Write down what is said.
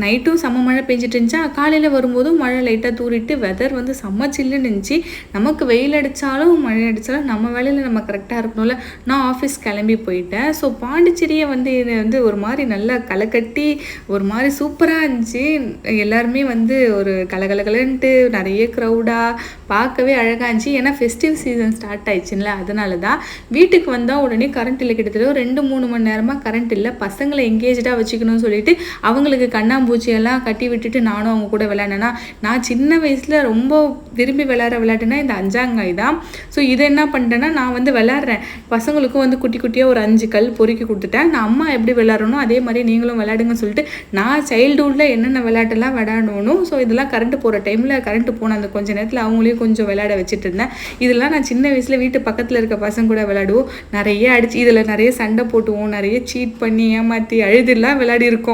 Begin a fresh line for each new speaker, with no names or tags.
நைட்டும் செம்ம மழை பெஞ்சிட்டு இருந்துச்சா, காலையில் வரும்போதும் மழை லைட்டாக தூரிட்டு வெதர் வந்து செம்ம சில்லுன்னு இருந்துச்சு. நமக்கு வெயில் அடித்தாலும் மழை அடித்தாலும் நம்ம வேலையில் நம்ம கரெக்டாக இருக்கணும்ல. நான் ஆஃபீஸ் கிளம்பி போயிட்டேன். ஸோ பாண்டிச்சேரியை வந்து இது வந்து ஒரு மாதிரி நல்லா களைக்கட்டி ஒரு மாதிரி சூப்பராக இருந்துச்சு. எல்லாருமே வந்து ஒரு கலகலகலன்ட்டு நிறைய க்ரௌடாக பார்க்கவே அழகாக இருந்துச்சு. ஏன்னா ஃபெஸ்டிவ் சீசன் ஸ்டார்ட் ஆயிடுச்சுங்களா, அதனால தான். வீட்டுக்கு வந்தால் உடனே கரண்ட் இல்லை, கிட்டத்தட்ட ஒரு 2-3 மணி நேரமாக கரண்ட் இல்லை. பசங்களை எங்கேஜாக வச்சுக்கணும்னு சொல்லிட்டு அவங்களுக்கு கண்ணாம்பூச்சியெல்லாம் கட்டி விட்டுட்டு நானும் அவங்க கூட விளையாடினேன்னா, நான் சின்ன வயசில் ரொம்ப விரும்பி விளையாடுற விளையாட்டுனா இந்த அஞ்சாங்காய் தான். ஸோ இதை என்ன பண்ணிட்டேன்னா, நான் வந்து விளையாடுறேன், பசங்களுக்கும் வந்து குட்டி குட்டியாக ஒரு 5 கல் பொறுக்கி கொடுத்துட்டேன். நான் அம்மா எப்படி விளையாடணும் அதே மாதிரி நீங்களும் விளையாடுங்கன்னு சொல்லிட்டு நான் சைல்டுஹுட்டில் என்னென்ன விளையாட்டெல்லாம் விளையாடணும். ஸோ இதெல்லாம் கரண்ட் போகிற டைமில் கரண்ட் போன அந்த கொஞ்சம் நேரத்தில் அவங்களையும் கொஞ்சம் விளையாட வச்சுட்டு இருந்தேன். இதெல்லாம் நான் சின்ன வயசில் வீட்டு பக்கத்தில் இருக்க பசங்க கூட விளையாடுவோம். நிறைய அடிச்சு இதில் நிறைய சண்டை போட்டுவோம், நிறைய சீட் பண்ணி ஏமாற்றி அழுதுலாம் விளையாடி இருக்கோம்.